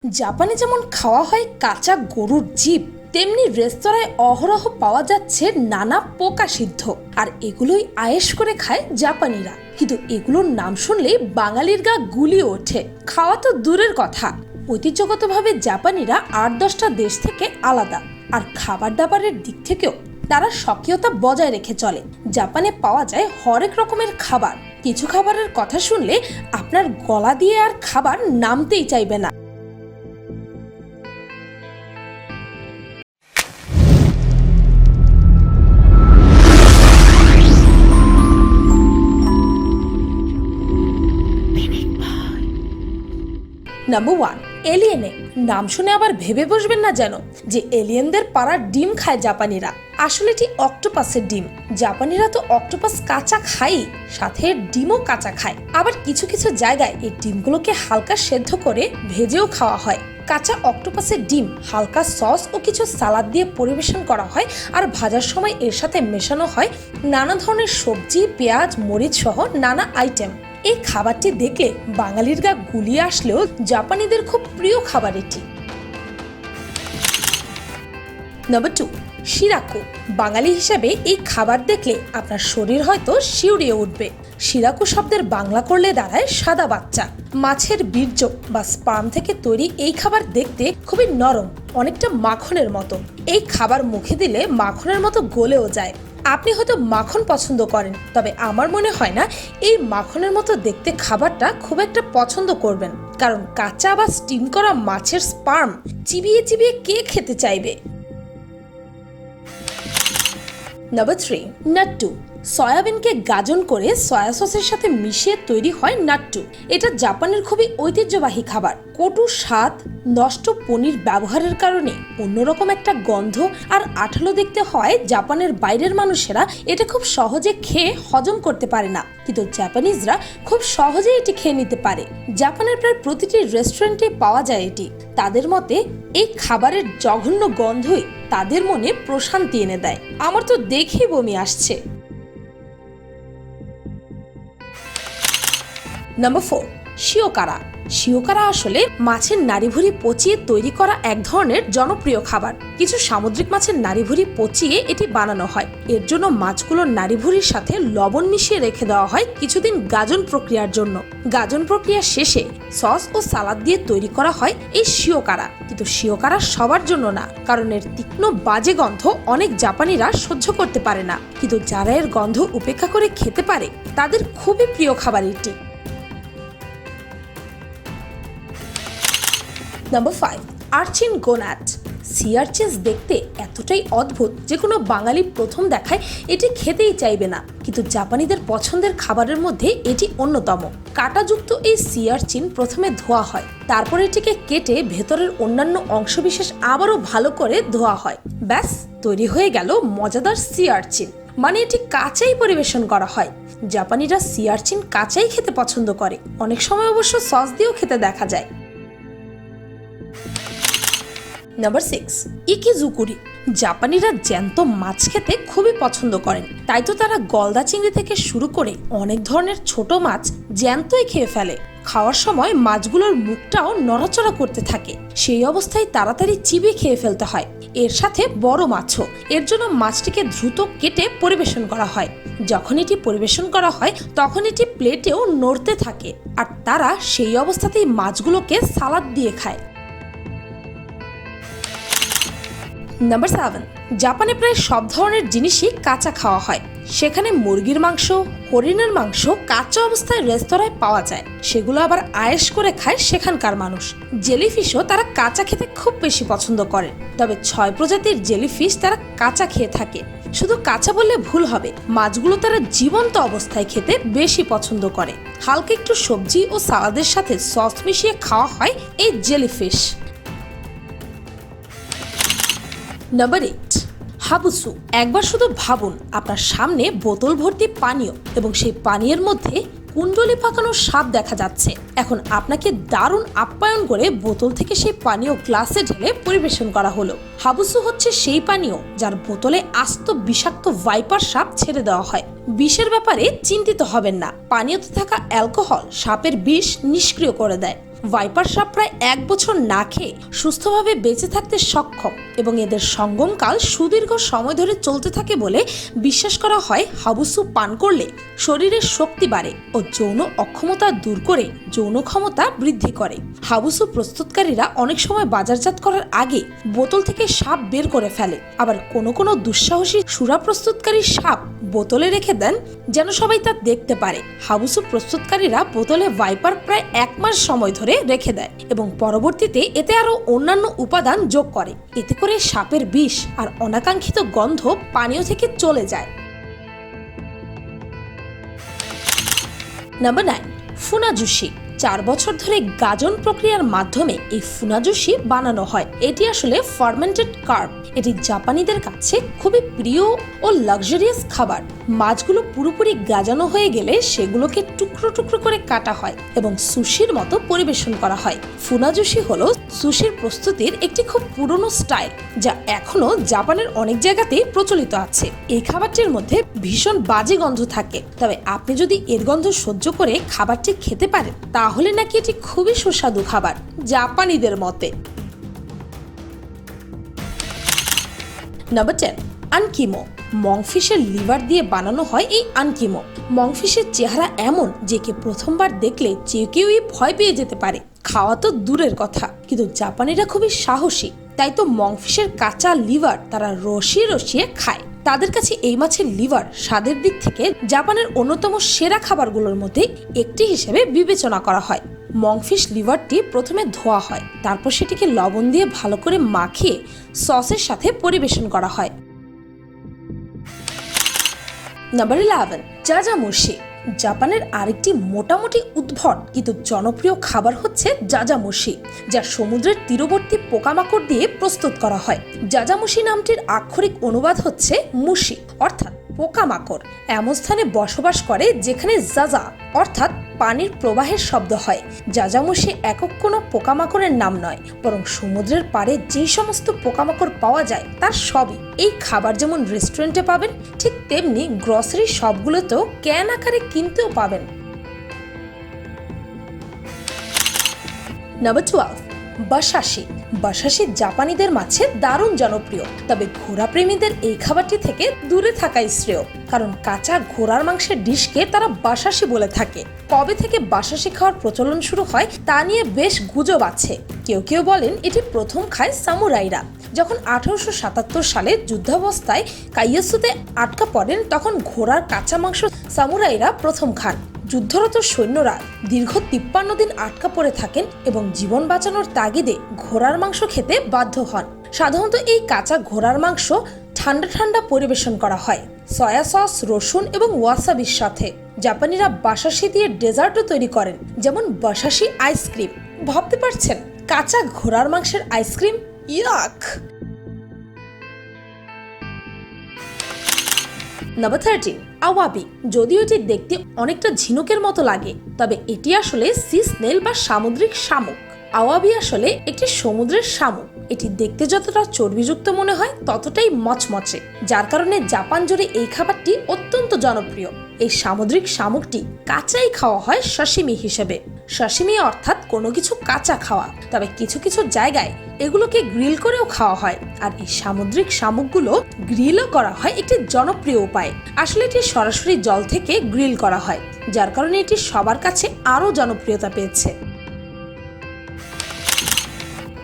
জাপানে যেমন খাওয়া হয় কাঁচা গরুর জিভ, তেমনি রেস্তোরাঁয় অহরহ পাওয়া যাচ্ছে নানা পোকা সিদ্ধ, আর এগুলোই আয়েশ করে খায় জাপানিরা। কিন্তু এগুলোর নাম শুনলেই বাঙালির গা গুলিয়ে ওঠে। খাওয়া তো দূরের কথা, ঐতিহ্যগতভাবে জাপানিরা ৮-১০টা দেশ থেকে আলাদা, আর খাবার দাবারের দিক থেকেও তারা স্বকীয়তা বজায় রেখে চলে। জাপানে পাওয়া যায় হরেক রকমের খাবার। কিছু খাবারের কথা শুনলে আপনার গলা দিয়ে আর খাবার নামতেই চাইবে না। নাম্বার 1, এলিয়েনে। নাম শুনে আবার ভেবে বসবেন না যেন যে এলিয়েনদের পাড়ার ডিম খায় জাপানিরা। আসলে এটি অক্টোপাসের ডিম। জাপানিরা তো অক্টোপাস কাঁচা খায়, সাথে ডিমও কাঁচা খায়। আবার কিছু কিছু জায়গায় এই ডিমগুলোকে হালকা সেদ্ধ করে ভেজেও খাওয়া হয়। কাঁচা অক্টোপাসের ডিম হালকা সস ও কিছু সালাদ দিয়ে পরিবেশন করা হয়, আর ভাজার সময় এর সাথে মেশানো হয় নানা ধরনের সবজি, পেঁয়াজ, মরিচ সহ নানা আইটেম। এই খাবারটি দেখলে বাঙালির গা গুলিয়ে আসলেও জাপানিদের খুব প্রিয় খাবার এটি। নাম্বার 2, শিরাকু। বাঙালি হিসেবে এই খাবার দেখলে আপনার শরীর হয়তো শিউরিয়ে উঠবে। শিরাকু শব্দের বাংলা করলে দাঁড়ায় সাদা বাচ্চা। মাছের বীর্য বা স্পার্ম থেকে তৈরি এই খাবার দেখতে খুবই নরম, অনেকটা মাখনের মতো। এই খাবার মুখে দিলে মাখনের মতো গলেও যায়। আপনি হয়তো মাখন পছন্দ করেন, তবে আমার মনে হয় না এই মাখনের মতো দেখতে খাবারটা খুব একটা পছন্দ করবেন, কারণ কাঁচা বা স্টিম করা মাছের স্পার্ম চিবিয়ে চিবিয়ে কে খেতে চাইবে। নাম্বার 3, নাট্টু। সয়াবিনকে গাজন করে সয়া সসের সাথে মিশিয়ে তৈরি হয় নাট্টু। এটা জাপানের খুবই ঐতিহ্যবাহী খাবার। কটু স্বাদ, নষ্ট পনির ব্যবহারের কারণে অন্যরকম একটা গন্ধ আর আঠালো দেখতে হয় জাপানের বাইরের মানুষেরা এটা খুব সহজে খেয়ে হজম করতে পারে না, কিন্তু জাপানিজরা খুব সহজে এটি খেয়ে নিতে পারে। জাপানের প্রায় প্রতিটি রেস্টুরেন্টে পাওয়া যায় এটি। তাদের মতে এই খাবারের জঘন্য গন্ধই তাদের মনে প্রশান্তি এনে দেয়। আমার তো দেখেই বমি আসছে। নাম্বার 4, শিওকারা। শিওকারা আসলে মাছের নাড়িভুড়ি পচিয়ে তৈরি করা এক ধরনের জনপ্রিয় খাবার। কিছু সামুদ্রিক মাছের নাড়িভুড়ি পচিয়ে এটি বানানো হয়। এর জন্য মাছগুলোর নাড়িভুড়ির সাথে লবণ মিশিয়ে রেখে দেওয়া হয় কিছুদিন গাজন প্রক্রিয়ার জন্য। গাজন প্রক্রিয়া শেষে সস ও সালাদ দিয়ে তৈরি করা হয় এই শিওকারা। কিন্তু শিওকারা সবার জন্য না, কারণ এর তীক্ষ্ণ বাজে গন্ধ অনেক জাপানিরা সহ্য করতে পারে না। কিন্তু যারা এর গন্ধ উপেক্ষা করে খেতে পারে তাদের খুবই প্রিয় খাবার এটি। Number 5, urchin gonad. Sea urchins দেখতে এতটাই অদ্ভুত যে কোনো বাঙালি প্রথম দেখায় এটি খেতেই চাইবে না, কিন্তু জাপানিদের পছন্দের খাবারের মধ্যে এটি অন্যতম। কাঁটাযুক্ত এই সি আর্চিন প্রথমে ধোয়া হয়, তারপর এটিকে কেটে ভেতরের অন্যান্য অংশবিশেষ আবারও ভালো করে ধোয়া হয়। ব্যাস তৈরি হয়ে গেল মজাদার সি আর্চিন। মানে এটি কাঁচাই পরিবেশন করা হয়। জাপানিরা সি আর্চিন কাঁচাই খেতে পছন্দ করে, অনেক সময় অবশ্য সস দিয়েও খেতে দেখা যায়। নাম্বার 6, ইকিজুকুরি। জাপানিরা জ্যান্ত মাছ খেতে খুবই পছন্দ করেন, তাই তো তারা গলদা চিংড়ি থেকে শুরু করে অনেক ধরনের ছোট মাছ জ্যান্তই খেয়ে ফেলে। খাওয়ার সময় মাছগুলোর মুখটাও নড়াচড়া করতে থাকে, সেই অবস্থায় তাড়াতাড়ি চিবিয়ে খেয়ে ফেলতে হয়। এর সাথে বড় মাছও। এর জন্য মাছটিকে দ্রুত কেটে পরিবেশন করা হয়। যখন এটি পরিবেশন করা হয় তখন এটি প্লেটেও নড়তে থাকে, আর তারা সেই অবস্থাতেই মাছগুলোকে সালাদ দিয়ে খায়। নাম্বার 7, জাপানে প্রায় সব ধরনের জিনিসই কাঁচা খাওয়া হয়। সেখানে মুরগির মাংস, হরিণের মাংস কাঁচা অবস্থায় রেস্তোরাঁয় পাওয়া যায়, সেগুলো আবার আয়েশ করে খায় সেখানকার মানুষ। জেলিফিশও তারা কাঁচা খেতে খুব বেশি পছন্দ করে, তবে 6 প্রজাতির জেলিফিশ তারা কাঁচা খেয়ে থাকে। শুধু কাঁচা বললে ভুল হবে, মাছগুলো তারা জীবন্ত অবস্থায় খেতে বেশি পছন্দ করে। হালকা একটু সবজি ও সালাদের সাথে সস মিশিয়ে খাওয়া হয় এই জেলিফিশ। নাম্বার 8, হাবুসু। একবার শুধু ভাবুন, আপনার সামনে বোতল ভর্তি পানীয় এবং সেই পানীয়ের মধ্যে কুণ্ডলি পাকানো সাপ দেখা যাচ্ছে। এখন আপনাকে দারুণ আপ্যায়ন করে বোতল থেকে সেই পানীয় গ্লাসে ঢেলে পরিবেশন করা হলো। হাবুসু হচ্ছে সেই পানীয় যার বোতলে আস্ত বিষাক্ত ভাইপার সাপ ছেড়ে দেওয়া হয়। বিষের ব্যাপারে চিন্তিত হবেন না, পানীয়তে থাকা অ্যালকোহল সাপের বিষ নিষ্ক্রিয় করে দেয়। ভাইপার সাপ প্রায় 1 বছর না খেয়ে সুস্থভাবে বেঁচে থাকতে সক্ষম এবং এদের সঙ্গমকাল সুদীর্ঘ সময় ধরে চলতে থাকে বলে বিশ্বাস করা হয়। হাবুসু পান করলে শরীরের শক্তি বাড়ে ও যৌন অক্ষমতা দূর করে যৌন ক্ষমতা বৃদ্ধি করে। হাবুসু প্রস্তুতকারীরা অনেক সময় বাজারজাত করার আগে বোতল থেকে সাপ বের করে ফেলে, আবার কোনো কোনো দুঃসাহসী সুরা প্রস্তুতকারী সাপ বোতলে রেখে দেন যেন সবাই তা দেখতে পারে। হাবুসু প্রস্তুতকারীরা বোতলে ভাইপার প্রায় 1 মাস সময় ধরে রেখে দেয় এবং পরবর্তীতে এতে আরো অন্যান্য উপাদান যোগ করে। এতে করে সাপের বিষ আর অনাকাঙ্ক্ষিত গন্ধ পানীয় থেকে চলে যায়। নাম্বার 9, ফুনাজুশি। 4 বছর ধরে গাজন প্রক্রিয়ার মাধ্যমে এই ফুনাজুশি বানানো হয়। এটি আসলে ফার্মেন্টেড কার্প। এটি জাপানিদের কাছে খুবই প্রিয় ও লাক্সারিয়াস খাবার। মাছগুলো পুরোপুরি গাজানো হয়ে গেলে সেগুলোকে টুকরো টুকরো করে কাটা হয় এবং সুশির মতো পরিবেশন করা হয়। ফুনাজুশি হলো সুশির প্রস্তুতির একটি খুব পুরনো স্টাইল, যা এখনো জাপানের অনেক জায়গাতেই প্রচলিত আছে। এই খাবারটির মধ্যে ভীষণ বাজে গন্ধ থাকে, তবে আপনি যদি এর গন্ধ সহ্য করে খাবারটি খেতে পারেন তাহলে নাকি এটি খুবই সুস্বাদু খাবার জাপানিদের মতে। নাম্বার 10, আনকিমো। মংফিশের লিভার দিয়ে বানানো হয় এই আনকিমো। মংফিশের চেহারা এমন যে কে প্রথমবার দেখলে যে কেউই ভয় পেয়ে যেতে পারে। খাওয়া তো দূরের কথা, কিন্তু জাপানিরা খুবই সাহসী, তাই তো মংফিশের কাঁচা লিভার তারা রসিয়ে রসিয়ে খায়। তাদের কাছে এই মাছের লিভার স্বাদের দিক থেকে জাপানের অন্যতম সেরা খাবারগুলোর মধ্যে একটি হিসেবে বিবেচনা করা হয়। মংফিশ লিভারটি প্রথমে ধোয়া হয়, তারপর সেটিকে লবণ দিয়ে ভালো করে মাখিয়ে সসের সাথে পরিবেশন করা হয়। নাম্বার 11, জাজামুশি। জাপানের আরেকটি মোটামুটি উদ্ভট কিন্তু জনপ্রিয় খাবার হচ্ছে জাজামুশি, যা সমুদ্রের তীরবর্তী পোকামাকড় দিয়ে প্রস্তুত করা হয়। জাজামুশি নামটির আক্ষরিক অনুবাদ হচ্ছে মুশি, অর্থাৎ পোকামাকড় এমন স্থানে বসবাস করে যেখানে জাজা অর্থাৎ পানির প্রবাহের শব্দ হয়। জাজামুশি একক কোনো পোকামাকড়ের নাম নয়, বরং সমুদ্রের পাড়ে যে সমস্ত পোকামাকড় পাওয়া যায় তার সবই। এই খাবার যেমন রেস্টুরেন্টে পাবেন, ঠিক তেমনি গ্রসারি শপগুলোতেও ক্যান আকারে কিনতেও পাবেন। নাম্বার 12, বাসাশি। বাসাশি জাপানিদের মাঝে দারুণ জনপ্রিয়, তবে ঘোড়া প্রেমীদের এই খাবারটি থেকে দূরে থাকাই শ্রেয়, কারণ কাঁচা ঘোড়ার মাংসের ডিশকে তারা বাসাশি বলে থাকে। কবে থেকে বাসাশি খাওয়ার প্রচলন শুরু হয় তা নিয়ে বেশ গুজব আছে। কেউ কেউ বলেন এটি প্রথম খায় সামুরাইরা, যখন 1877 সালে যুদ্ধাবস্থায় কাইয়াসুতে আটকা পড়েন, তখন ঘোড়ার কাঁচা মাংস সামুরাইরা প্রথম খান। যুদ্ধরত সৈন্যরা দীর্ঘ 53 দিন আটকা পড়ে থাকেন এবং জীবন বাঁচানোর তাগিদে ঘোড়ার মাংস খেতে বাধ্য হন। সাধারণত এই কাঁচা ঘোড়ার মাংস ঠান্ডা ঠান্ডা পরিবেশন করা হয় সয়া সস, রসুন এবং ওয়াসাবির সাথে। জাপানিরা বাসাশি দিয়ে ডেজার্টও তৈরি করেন, যেমন বাসাশি আইসক্রিম। ভাবতে পারছেন কাঁচা ঘোড়ার মাংসের আইসক্রিম? ইয়াক! নাম্বার 13, আওয়াবি। যদিও এটি দেখতে অনেকটা ঝিনুকের মতো লাগে, তবে এটি আসলে সি স্নেল বা সামুদ্রিক শামুক। আওয়াবি আসলে একটি সমুদ্রের শামুক। এটি দেখতে যতটা চর্বিযুক্ত মনে হয় ততটাই মচমচে, যার কারণে জাপান জুড়ে এই খাবারটি অত্যন্ত জনপ্রিয়। এই সামুদ্রিক শামুকটি কাঁচাই খাওয়া হয় সাশিমি হিসেবে। সাশিমি অর্থাৎ কোনো কিছু কাঁচা খাওয়া, তবে কিছু কিছু জায়গায় এগুলোকে গ্রিল করেও খাওয়া হয়। আর এই সামুদ্রিক শামুকগুলো গ্রিলও করা হয় একটি জনপ্রিয় উপায়। আসলে এটি সরাসরি জল থেকে গ্রিল করা হয়, যার কারণে এটি সবার কাছে আরও জনপ্রিয়তা পেয়েছে।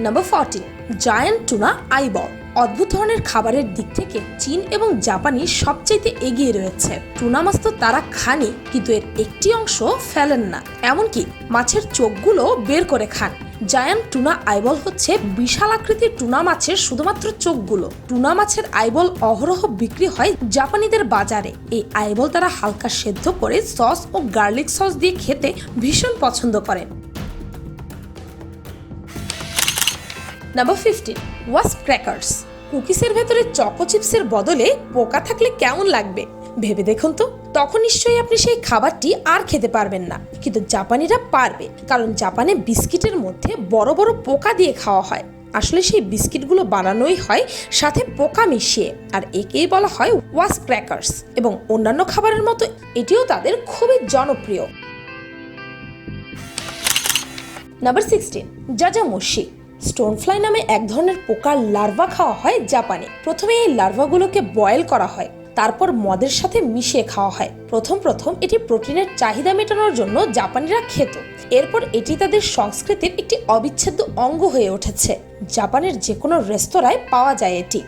Number 14, giant tuna eyeball. অদ্ভুত ধরনের খাবারের দিক থেকে চীন এবং জাপানি সবচাইতে এগিয়ে রয়েছে। টুনা মাছ তো তারা খানি, কিন্তু এর একটি অংশ ফেলেন না, এমনকি মাছের চোখগুলো বের করে খান। জায়ান্ট টুনা আইবল হচ্ছে বিশাল আকৃতির টুনা মাছের শুধুমাত্র চোখগুলো। টুনা মাছের আইবল অহরহ বিক্রি হয় জাপানিদের বাজারে। এই আইবল তারা হালকা সেদ্ধ করে সস ও গার্লিক সস দিয়ে খেতে ভীষণ পছন্দ করেন। Number 15, wasp crackers. কুকিসের ভেতরে চকো চিপসের বদলে পোকা থাকলে কেমন লাগবে ভেবে দেখুন তো। তখন নিশ্চয়ই আপনি সেই খাবারটি আর খেতে পারবেন না, কিন্তু জাপানিরা পারবে, কারণ জাপানে বিস্কিটের মধ্যে বড় বড় পোকা দিয়ে খাওয়া হয়। আসলে সেই বিস্কিটগুলো বানানোই হয় সাথে পোকা মিশিয়ে, আর একেই বলা হয় ওয়াস্প ক্র্যাকার্স। এবং অন্যান্য খাবারের মতো এটিও তাদের খুবই জনপ্রিয়। নাম্বার 16, জাজামোশি। স্টোনফ্লাই নামে এক ধরনের পোকার লার্ভা খাওয়া হয় জাপানে। প্রথমে এই লার্ভাগুলোকে বয়েল করা হয়, তারপর মদের সাথে মিশিয়ে খাওয়া হয়। প্রথম এটি প্রোটিনের চাহিদা মেটানোর জন্য জাপানিরা খেত। এরপর এটি তাদের সংস্কৃতির একটি অবিচ্ছেদ্য অঙ্গ হয়ে উঠেছে। জাপানের যে কোনো রেস্তোরাঁয় পাওয়া যায় এটি।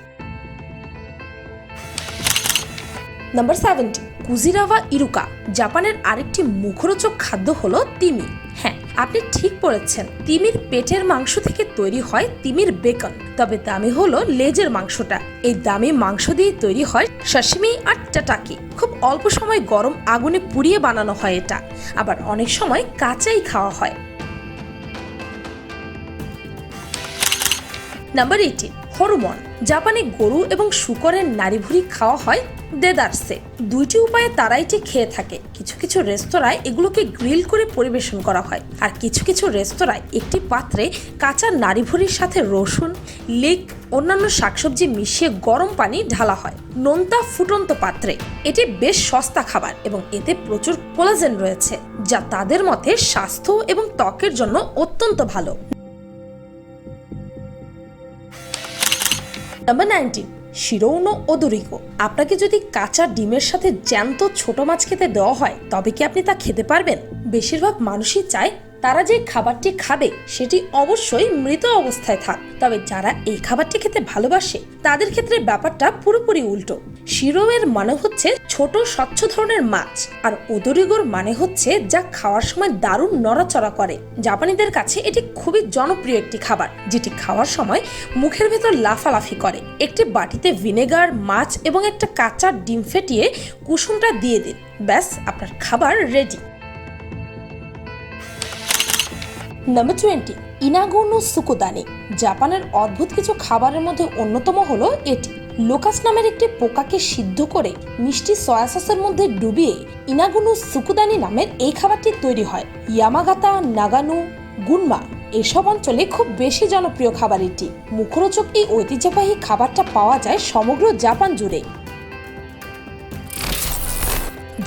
নাম্বার 17, কুজিরাওয়া ইরুকা। জাপানের আরেকটি মুখরোচক খাদ্য হলো তিমি। হ্যাঁ, আপনি ঠিক বলেছেন, তিমির পেটের মাংস থেকে তৈরি হয় তিমির বেকন। তবে দামি হলো লেজের মাংসটা। এই দামি মাংস দিয়ে তৈরি হয় সাশিমি আর টাটাকি। খুব অল্প সময় গরম আগুনে পুড়িয়ে বানানো হয় এটা, আবার অনেক সময় কাঁচাই খাওয়া হয়। Number 18, hormone. জাপানে গরু এবং শূকরের নাড়িভুড়ি খাওয়া হয় দেদারসে। দুইটি উপায়ে তারা এটি খেয়ে থাকে। কিছু কিছু রেস্তোরাঁয় এগুলোকে গ্রিল করে পরিবেশন করা হয়, আর কিছু কিছু রেস্তোরাঁয় একটি পাত্রে কাঁচা নাড়িভুড়ির সাথে রসুন, লিক, অন্যান্য শাকসবজি মিশিয়ে গরম পানি ঢালা হয় নোনতা ফুটন্ত পাত্রে। এটি বেশ সস্তা খাবার এবং এতে প্রচুর কোলাজেন রয়েছে, যা তাদের মতে স্বাস্থ্য এবং ত্বকের জন্য অত্যন্ত ভালো। নাম্বার 19, শিরৌনো ওদোরিকো। আপনাকে যদি কাঁচা ডিমের সাথে জ্যান্ত ছোট মাছ খেতে দেওয়া হয়, তবে কি আপনি তা খেতে পারবেন? বেশিরভাগ মানুষই চায় তারা যে খাবারটি খাবে সেটি অবশ্যই মৃত অবস্থায় থাক। তবে যারা এই খাবারটি খেতে ভালোবাসে তাদের ক্ষেত্রে ব্যাপারটা পুরোপুরি উল্টো। শিরোয়ের মানে হচ্ছে ছোট স্বচ্ছ ধরনের মাছ, আর ওদোরিগোর মানে হচ্ছে যা খাওয়ার সময় দারুণ নড়াচড়া করে। জাপানিদের কাছে এটি খুবই জনপ্রিয় একটি খাবার, যেটি খাওয়ার সময় মুখের ভেতর লাফালাফি করে। একটি বাটিতে ভিনেগার, মাছ এবং একটা কাঁচা ডিম ফেটিয়ে কুসুমটা দিয়ে দিন, ব্যাস আপনার খাবার রেডি। নাম্বার 20, ইনাগোনো সুকুদানি। জাপানের অদ্ভুত কিছু খাবারের মধ্যে অন্যতম হলো এটি। লোকাস নামের একটি পোকাকে সিদ্ধ করে মিষ্টি সয়া সসের মধ্যে ডুবিয়ে ইনাগোনো সুকুদানি নামের এই খাবারটি তৈরি হয়। ইয়ামাগাতা, নাগানো, গুনমা এসব অঞ্চলে খুব বেশি জনপ্রিয় খাবার এটি। মুখরোচক এই ঐতিহ্যবাহী খাবারটা পাওয়া যায় সমগ্র জাপান জুড়ে।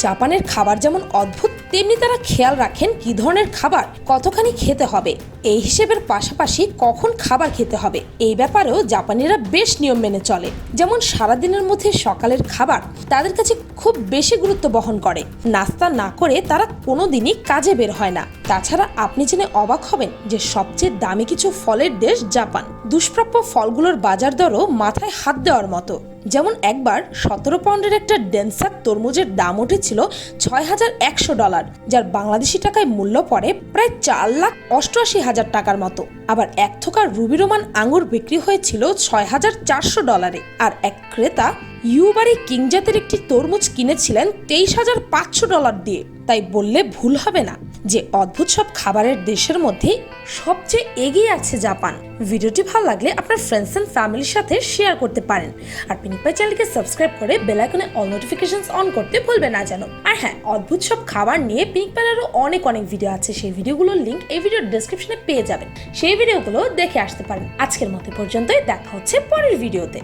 জাপানের খাবার যেমন অদ্ভুত, তেমনি তারা খেয়াল রাখেন কি ধরনের খাবার কতখানি খেতে হবে। এই হিসেবের পাশাপাশি কখন খাবার খেতে হবে এই ব্যাপারেও জাপানিরা বেশ নিয়ম মেনে চলে। যেমন সারাদিনের মধ্যে সকালের খাবার তাদের কাছে খুব বেশি গুরুত্ব বহন করে। নাস্তা না করে তারা কোনোদিনই কাজে বের হয় না। তাছাড়া আপনি জেনে অবাক হবেন যে সবচেয়ে দামি কিছু ফলের দেশ জাপান। দুষ্প্রাপ্য ফলগুলোর বাজার দরও মাথায় হাত দেওয়ার মতো। যেমন একবার 17 পাউন্ডের একটা ডেনসার তরমুজের দাম উঠেছিল $6,100, যার বাংলাদেশি টাকায় মূল্য পড়ে প্রায় $4,88,000 টাকার মতো। আবার এক থোকা রুবি রোমান আঙ্গুর বিক্রি হয়েছিল $6,400, আর এক ক্রেতা ইউবারি কিং জাতের একটি তরমুজ কিনেছিলেন $23,500 দিয়ে। তাই বললে ভুল হবে না যে অদ্ভুত সব খাবারের দেশের মধ্যে সবচেয়ে এগিয়ে আছে জাপান। ভিডিওটি ভালো লাগলে আপনার ফ্রেন্ডস এন্ড ফ্যামিলির সাথে শেয়ার করতে পারেন, আর পিনিক পাই চ্যানেলকে সাবস্ক্রাইব করে বেল আইকনে অল নোটিফিকেশনস অন করতে ভুলবেন না যেন। আর হ্যাঁ, অদ্ভুত সব খাবার নিয়ে পিনিক পাইয়েরও অনেক ভিডিও আছে, সেই ভিডিওগুলোর লিংক এই ভিডিওর ডেসক্রিপশনে পেয়ে যাবেন। সেই ভিডিওগুলো দেখে আসতে পারেন। আজকের মতো পর্যন্তই, দেখা হচ্ছে পরের ভিডিওতে।